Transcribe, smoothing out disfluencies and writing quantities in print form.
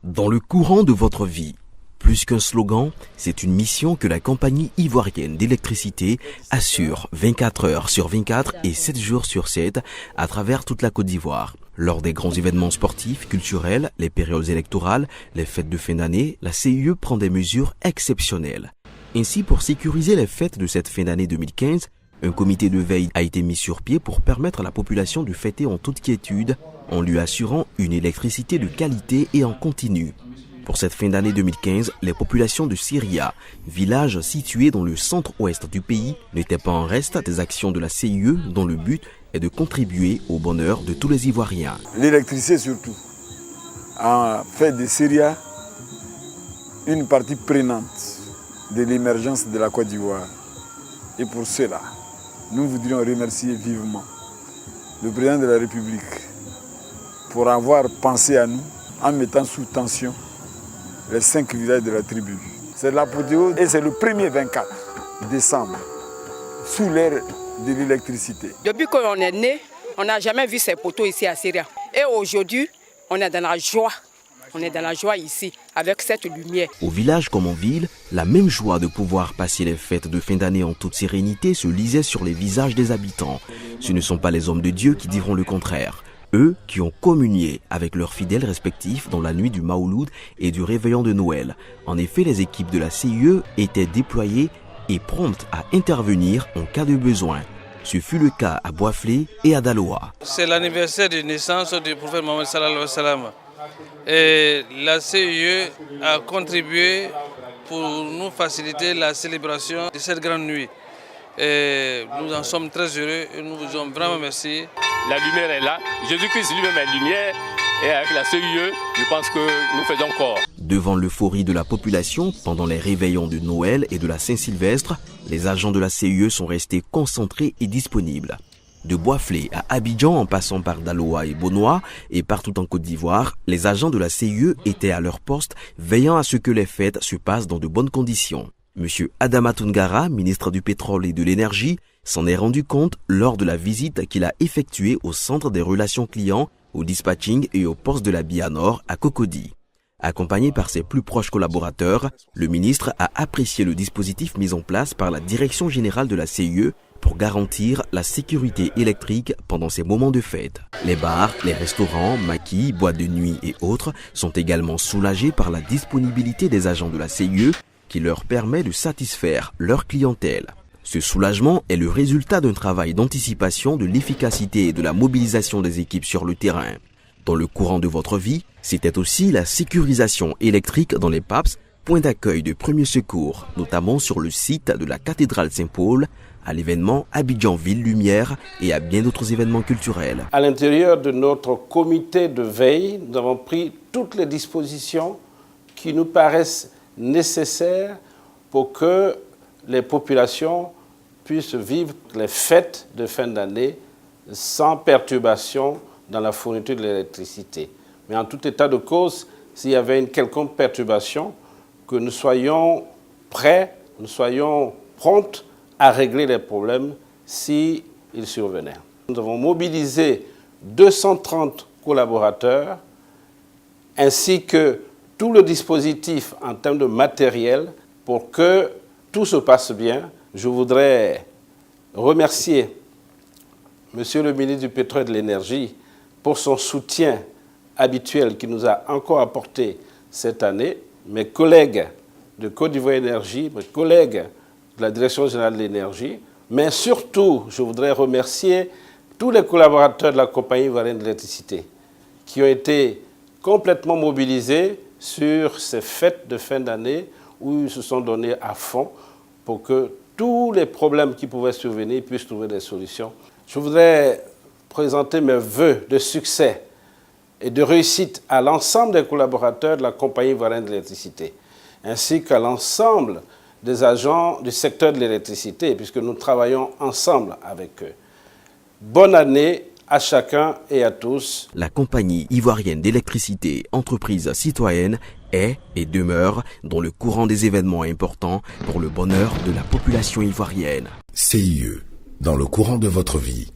Dans le courant de votre vie, plus qu'un slogan, c'est une mission que la compagnie ivoirienne d'électricité assure 24 heures sur 24 et 7 jours sur 7 à travers toute la Côte d'Ivoire. Lors des grands événements sportifs, culturels, les périodes électorales, les fêtes de fin d'année, la CIE prend des mesures exceptionnelles. Ainsi, pour sécuriser les fêtes de cette fin d'année 2015, un comité de veille a été mis sur pied pour permettre à la population de fêter en toute quiétude en lui assurant une électricité de qualité et en continu. Pour cette fin d'année 2015, les populations de Syria, village situé dans le centre-ouest du pays, n'étaient pas en reste des actions de la CIE dont le but est de contribuer au bonheur de tous les Ivoiriens. L'électricité surtout a fait de Syria une partie prenante de l'émergence de la Côte d'Ivoire. Et pour cela, nous voudrions remercier vivement le président de la République pour avoir pensé à nous en mettant sous tension les 5 villages de la tribu. C'est l'apothéose et c'est le premier 24 décembre, sous l'ère de l'électricité. Depuis qu'on est né, on n'a jamais vu ces poteaux ici à Syria. Et aujourd'hui, on est dans la joie. On est dans la joie ici, avec cette lumière. Au village comme en ville, la même joie de pouvoir passer les fêtes de fin d'année en toute sérénité se lisait sur les visages des habitants. Ce ne sont pas les hommes de Dieu qui diront le contraire. Eux qui ont communié avec leurs fidèles respectifs dans la nuit du Maouloud et du réveillon de Noël. En effet, les équipes de la CIE étaient déployées et promptes à intervenir en cas de besoin. Ce fut le cas à Boisflé et à Daloa. C'est l'anniversaire de naissance du prophète Mohammed sallallahu alayhi wa sallam. Et la CIE a contribué pour nous faciliter la célébration de cette grande nuit. Et nous en sommes très heureux et nous vous disons vraiment merci. La lumière est là, Jésus-Christ lui-même est lumière et avec la CIE, je pense que nous faisons corps. Devant l'euphorie de la population, pendant les réveillons de Noël et de la Saint-Sylvestre, les agents de la CIE sont restés concentrés et disponibles. De Boisflé à Abidjan en passant par Daloa et Bonoa et partout en Côte d'Ivoire, les agents de la CIE étaient à leur poste, veillant à ce que les fêtes se passent dans de bonnes conditions. Monsieur Adama Toungara, ministre du Pétrole et de l'Énergie, s'en est rendu compte lors de la visite qu'il a effectuée au centre des relations clients, au dispatching et au poste de la BIA Nord à Cocody. Accompagné par ses plus proches collaborateurs, le ministre a apprécié le dispositif mis en place par la Direction générale de la CIE pour garantir la sécurité électrique pendant ces moments de fête. Les bars, les restaurants, maquis, boîtes de nuit et autres sont également soulagés par la disponibilité des agents de la CIE qui leur permet de satisfaire leur clientèle. Ce soulagement est le résultat d'un travail d'anticipation de l'efficacité et de la mobilisation des équipes sur le terrain. Dans le courant de votre vie, c'était aussi la sécurisation électrique dans les PAPS, points d'accueil de premier secours, notamment sur le site de la cathédrale Saint-Paul, à l'événement Abidjan Ville Lumière et à bien d'autres événements culturels. À l'intérieur de notre comité de veille, nous avons pris toutes les dispositions qui nous paraissent nécessaires pour que les populations puissent vivre les fêtes de fin d'année sans perturbation dans la fourniture de l'électricité. Mais en tout état de cause, s'il y avait une quelconque perturbation, que nous soyons prêts, nous soyons prompts à régler les problèmes s'ils survenaient. Nous avons mobilisé 230 collaborateurs ainsi que tout le dispositif en termes de matériel pour que tout se passe bien. Je voudrais remercier Monsieur le ministre du Pétrole et de l'Énergie pour son soutien habituel qu'il nous a encore apporté cette année. Mes collègues de Côte d'Ivoire Énergie, mes collègues de la Direction générale de l'énergie, mais surtout, je voudrais remercier tous les collaborateurs de la compagnie ivoirienne de l'électricité qui ont été complètement mobilisés sur ces fêtes de fin d'année où ils se sont donnés à fond pour que tous les problèmes qui pouvaient survenir puissent trouver des solutions. Je voudrais présenter mes vœux de succès et de réussite à l'ensemble des collaborateurs de la compagnie ivoirienne de l'électricité, ainsi qu'à l'ensemble des agents du secteur de l'électricité, puisque nous travaillons ensemble avec eux. Bonne année à chacun et à tous. La compagnie ivoirienne d'électricité, entreprise citoyenne, est et demeure dans le courant des événements importants pour le bonheur de la population ivoirienne. CIE, dans le courant de votre vie.